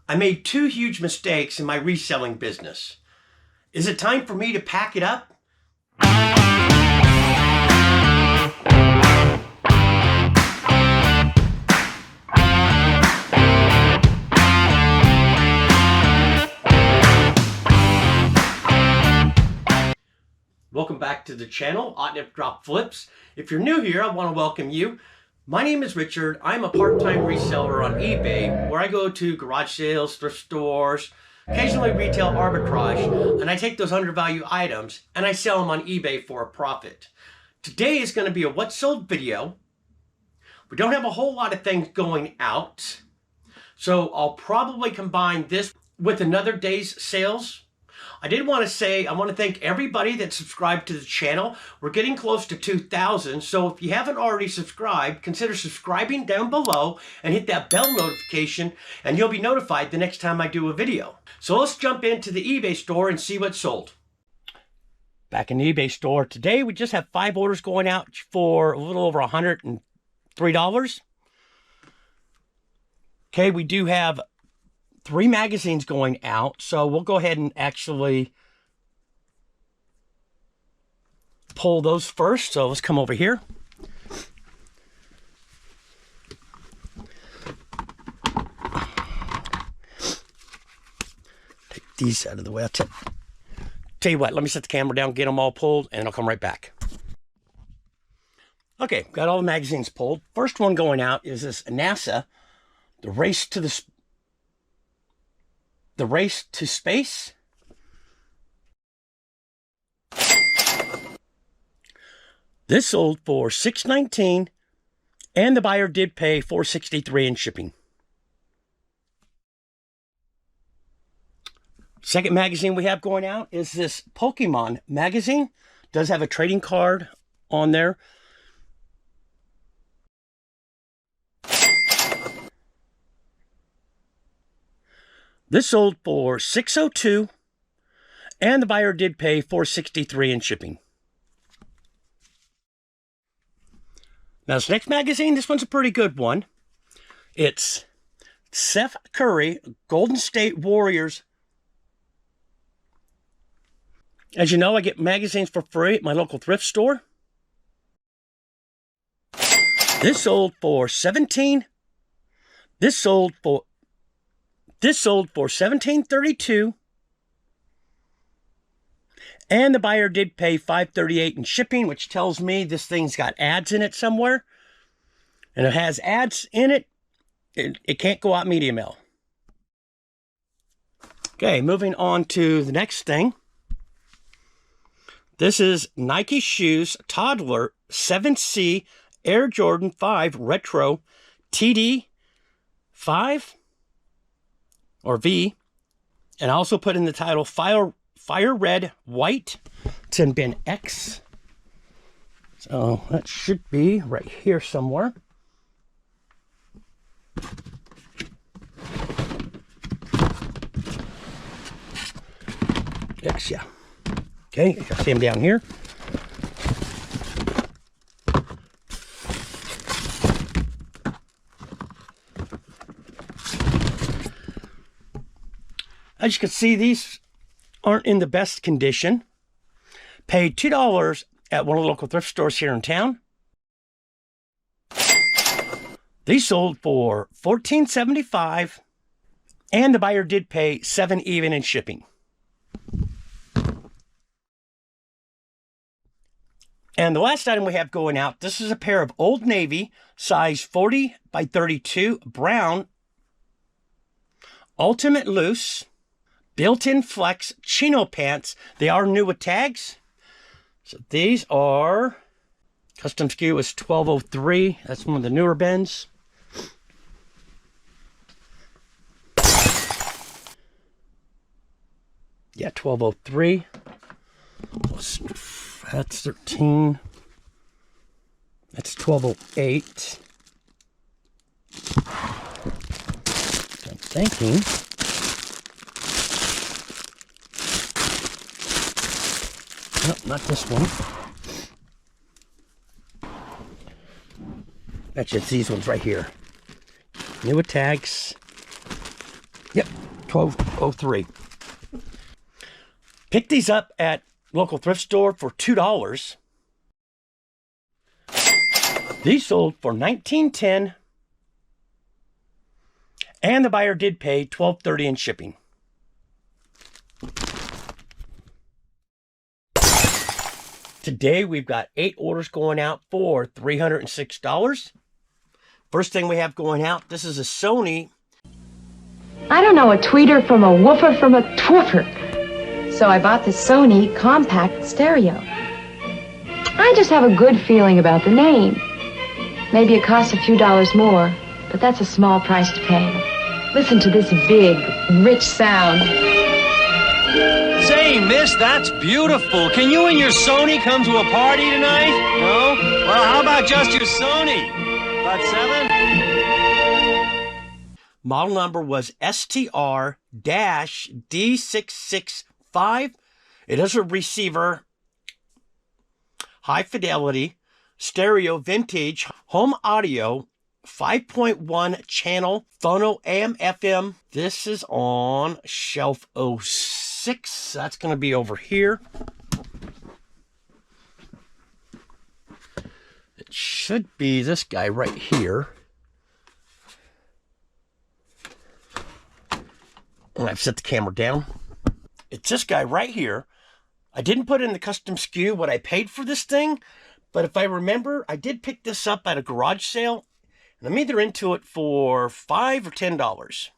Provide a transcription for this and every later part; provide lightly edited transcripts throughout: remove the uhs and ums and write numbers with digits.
I made two huge mistakes in my reselling business. Is it time for me to pack it up? Welcome back to the channel, Otnip Drop Flips. If you're new here, I want to welcome you. My name is Richard. I'm a part-time reseller on eBay where I go to garage sales, thrift stores, occasionally retail arbitrage, and I take those undervalued items and I sell them on eBay for a profit. Today is going to be a what sold video. We don't have a whole lot of things going out, so I'll probably combine this with another day's sales. I did want to say, I want to thank everybody that subscribed to the channel. We're getting close to 2,000, so if you haven't already subscribed, consider subscribing down below and hit that bell notification, and you'll be notified the next time I do a video. So let's jump into the eBay store and see what's sold. Back in the eBay store today, we just have 5 orders going out for a little over $103. Okay, we do have 3 magazines going out, so we'll go ahead and actually pull those first. So let's come over here. Take these out of the way. I'll tell you what, let me set the camera down, get them all pulled, and I'll come right back. Okay, got all the magazines pulled. First one going out is this NASA, The Race to Space. This sold for $619, and the buyer did pay $463 in shipping. Second magazine we have going out is this Pokemon magazine. Does have a trading card on there. This sold for $602, and the buyer did pay $463 in shipping. Now, this next magazine, this one's a pretty good one. It's Steph Curry, Golden State Warriors. As you know, I get magazines for free at my local thrift store. This sold for $17. This sold for $17.32, and the buyer did pay $538 in shipping, which tells me this thing's got ads in it somewhere. And if it has ads in it, it can't go out media mail. Okay, moving on to the next thing. This is Nike Shoes Toddler 7C Air Jordan 5 Retro TD 5 or V, and I also put in the title Fire Red White. It's in bin X. So that should be right here somewhere. X, yeah. Okay, you can see him down here. As you can see, these aren't in the best condition. Paid $2 at one of the local thrift stores here in town. These sold for $14.75, and the buyer did pay $7 even in shipping. And the last item we have going out, this is a pair of Old Navy size 40 by 32 brown Ultimate Loose built-in flex chino pants. They are new with tags. So these are, custom SKU is 1203. That's one of the newer bins. Yeah, 1203. That's 13. That's 1208. I'm thinking. Nope, not this one. Bet you it's these ones right here. New with tags. Yep, 1203. Picked these up at local thrift store for $2. These sold for $19.10, and the buyer did pay $12.30 in shipping. Today we've got 8 orders going out for $306. First thing we have going out, this is a Sony. I don't know a tweeter from a woofer from a twoofer. So I bought the Sony compact stereo. I just have a good feeling about the name. Maybe it costs a few dollars more, but that's a small price to pay. Listen to this big, rich sound. Say, miss, that's beautiful. Can you and your Sony come to a party tonight? No? Well, how about just your Sony? About 7? Model number was STR-D665. It is a receiver, high fidelity, stereo, vintage, home audio, 5.1 channel, phono, AM, FM. This is on shelf 06. That's going to be over here. It should be this guy right here. And I've set the camera down. It's this guy right here. I didn't put in the custom SKU what I paid for this thing, but if I remember, I did pick this up at a garage sale, and I'm either into it for $5 or $10.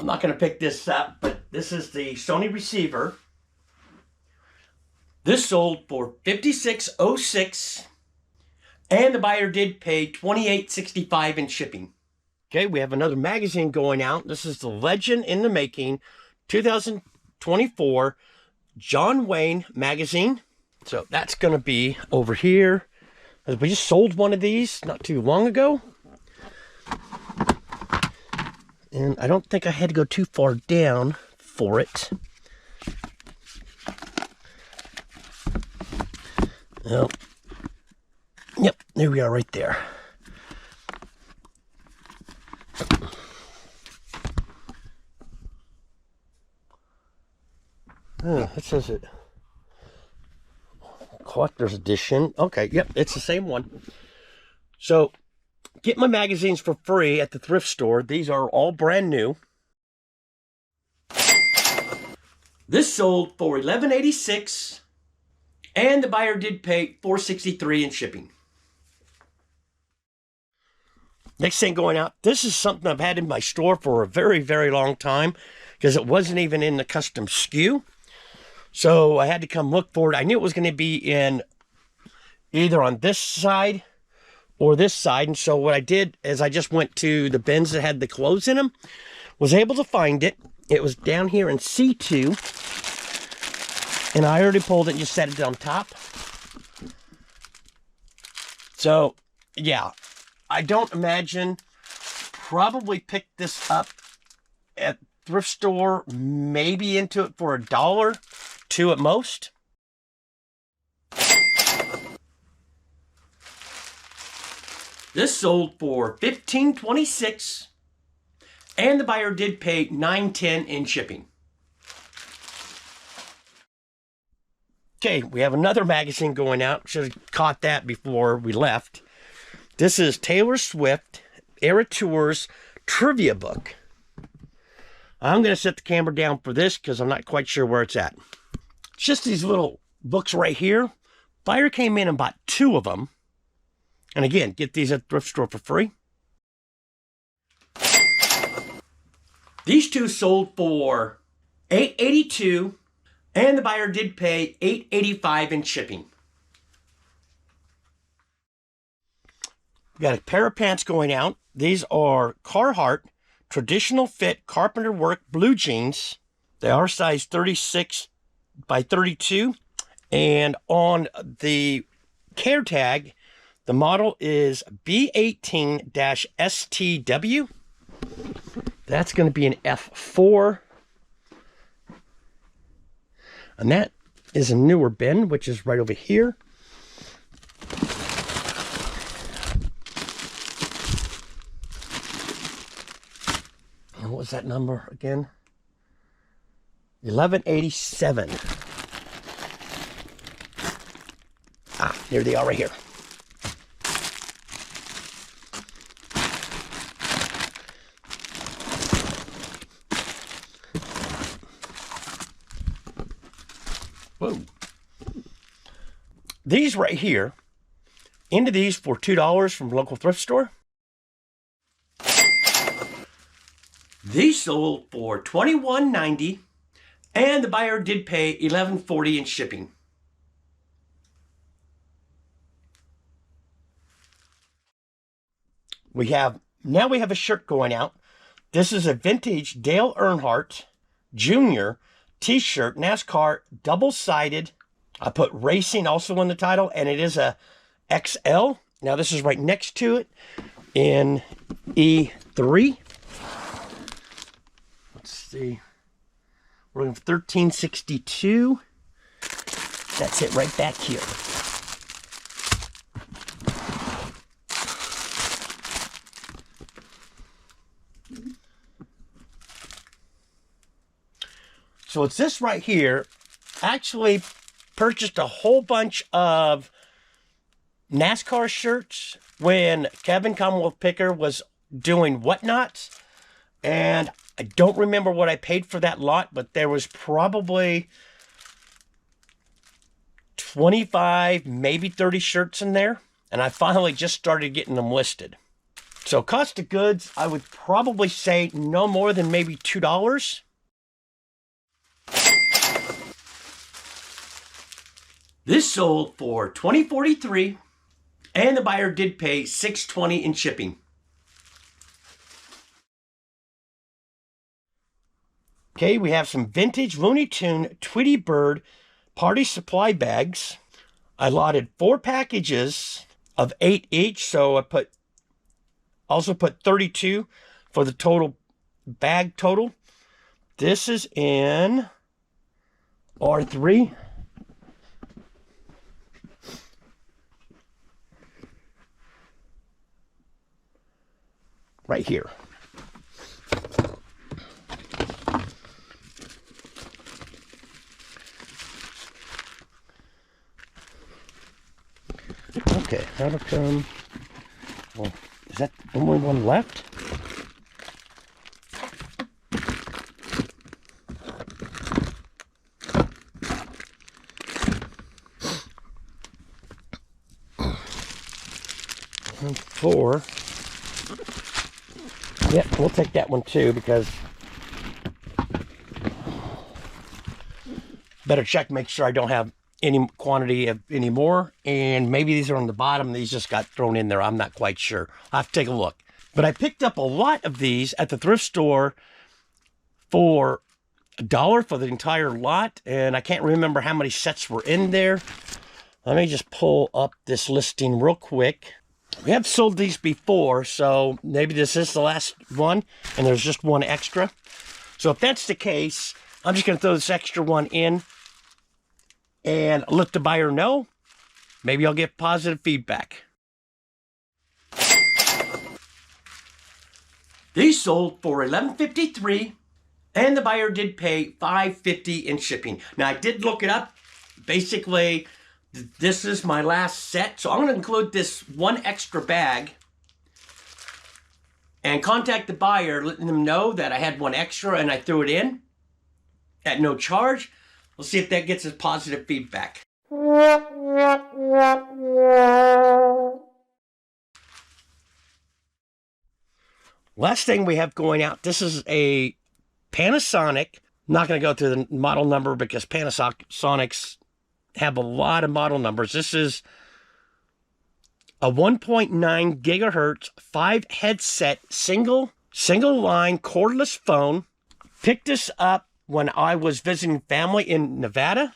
I'm not going to pick this up, but this is the Sony receiver. This sold for $56.06, and the buyer did pay $28.65 in shipping. Okay, we have another magazine going out. This is the Legend in the Making 2024 John Wayne magazine. So that's going to be over here. We just sold one of these not too long ago. And I don't think I had to go too far down for it. Well, yep, there we are right there. It says it. Collector's edition. Okay, yep, it's the same one. So, get my magazines for free at the thrift store. These are all brand new. This sold for $11.86, and the buyer did pay $4.63 in shipping. Next thing going out, this is something I've had in my store for a very, very long time because it wasn't even in the custom SKU. So I had to come look for it. I knew it was going to be in either on this side or this side. And so what I did is I just went to the bins that had the clothes in them, was able to find it. It was down here in C2. And I already pulled it and just set it on top. So, yeah. I don't imagine, probably picked this up at thrift store, maybe into it for $1, $2 at most. This sold for $15.26, and the buyer did pay $9.10 in shipping. Okay, we have another magazine going out. Should have caught that before we left. This is Taylor Swift Era Tours Trivia Book. I'm going to set the camera down for this because I'm not quite sure where it's at. It's just these little books right here. Buyer came in and bought 2 of them. And again, get these at the thrift store for free. These 2 sold for $8.82, and the buyer did pay $8.85 in shipping. We got a pair of pants going out. These are Carhartt traditional fit carpenter work blue jeans. They are size 36 by 32. And on the care tag, the model is B18-STW. That's going to be an F4. And that is a newer bin, which is right over here. was that number again? 1187. Ah, here they are right here. Whoa. These right here, into these for $2 from local thrift store. These sold for $21.90, and the buyer did pay $11.40 in shipping. Now we have a shirt going out. This is a vintage Dale Earnhardt Jr. t-shirt, NASCAR, double-sided. I put racing also in the title, and it is a XL. Now this is right next to it in E3. Let's see. We're in 1362. That's it right back here. So it's this right here. Actually purchased a whole bunch of NASCAR shirts when Kevin Commonwealth Picker was doing Whatnots. And I don't remember what I paid for that lot, but there was probably 25, maybe 30 shirts in there. And I finally just started getting them listed. So cost of goods, I would probably say no more than maybe $2. This sold for $20.43, and the buyer did pay $6.20 in shipping. Okay, we have some vintage Looney Tune Tweety Bird party supply bags. I lotted 4 packages of 8 each, so I also put 32 for the total bag total. This is in R3. Right here. Okay, how to come? Well, is that the only one left? And 4. Yep, we'll take that one too, because better check, make sure I don't have any quantity of any more. And maybe these are on the bottom. These just got thrown in there. I'm not quite sure. I'll have to take a look. But I picked up a lot of these at the thrift store for $1 for the entire lot. And I can't remember how many sets were in there. Let me just pull up this listing real quick. We have sold these before, so maybe this is the last one, and there's just one extra. So if that's the case, I'm just going to throw this extra one in and let the buyer know. Maybe I'll get positive feedback. These sold for $11.53, and the buyer did pay $5.50 in shipping. Now, I did look it up. Basically, this is my last set, so I'm going to include this one extra bag and contact the buyer, letting them know that I had one extra and I threw it in at no charge. We'll see if that gets us positive feedback. Last thing we have going out, this is a Panasonic. I'm not going to go through the model number because Panasonics have a lot of model numbers. This is a 1.9 gigahertz 5 headset single line cordless phone. Picked this up when I was visiting family in Nevada,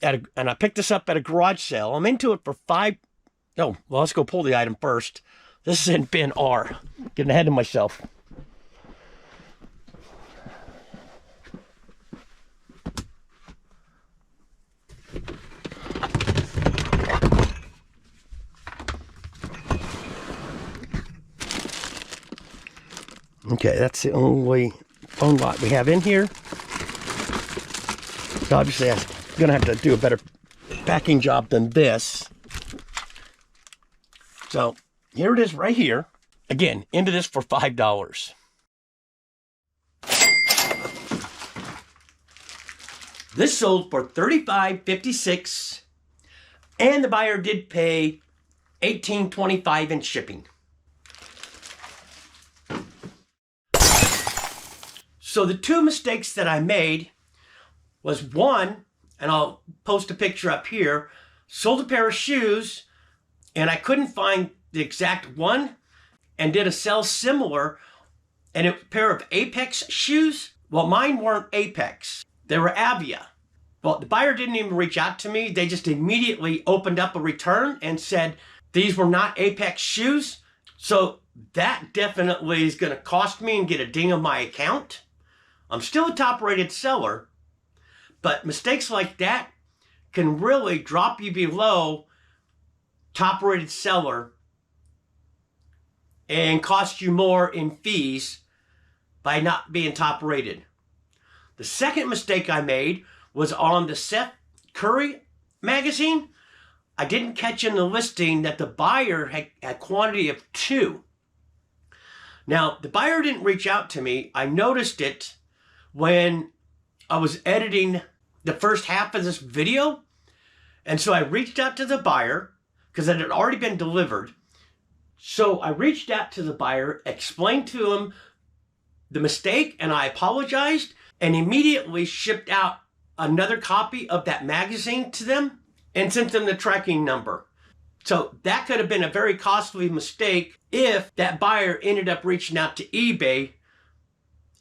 and I picked this up at a garage sale. I'm into it for well, let's go pull the item first. This is in bin R. Getting ahead of myself. Okay, that's the only phone lot we have in here. So obviously I'm gonna have to do a better packing job than this. So here it is right here. Again, into this for $5. This sold for $35.56, and the buyer did pay $18.25 in shipping. So the two mistakes that I made was one, and I'll post a picture up here, sold a pair of shoes and I couldn't find the exact one, and did a sell similar, and a pair of Apex shoes. Well, mine weren't Apex. They were Avia. Well, the buyer didn't even reach out to me. They just immediately opened up a return and said these were not Apex shoes. So that definitely is going to cost me and get a ding on my account. I'm still a top-rated seller, but mistakes like that can really drop you below top-rated seller and cost you more in fees by not being top-rated. The second mistake I made was on the Seth Curry magazine. I didn't catch in the listing that the buyer had a quantity of 2. Now, the buyer didn't reach out to me. I noticed it when I was editing the first half of this video. And so I reached out to the buyer because it had already been delivered. So I reached out to the buyer, explained to him the mistake, and I apologized, and immediately shipped out another copy of that magazine to them and sent them the tracking number. So that could have been a very costly mistake if that buyer ended up reaching out to eBay,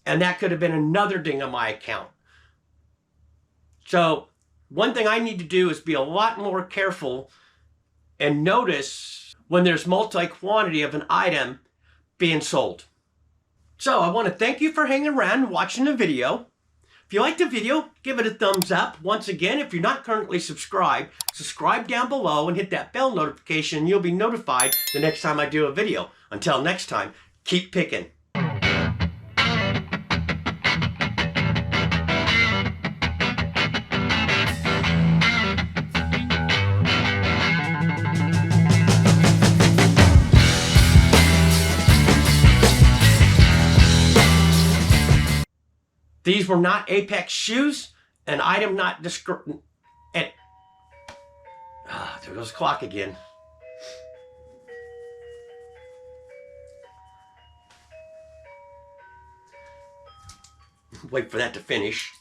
and that could have been another ding on my account. So one thing I need to do is be a lot more careful and notice when there's multi-quantity of an item being sold. So I want to thank you for hanging around and watching the video. If you liked the video, give it a thumbs up. Once again, if you're not currently subscribed, subscribe down below and hit that bell notification. You'll be notified the next time I do a video. Until next time, keep picking. These were not Apex shoes, an item not described. There goes the clock again. Wait for that to finish.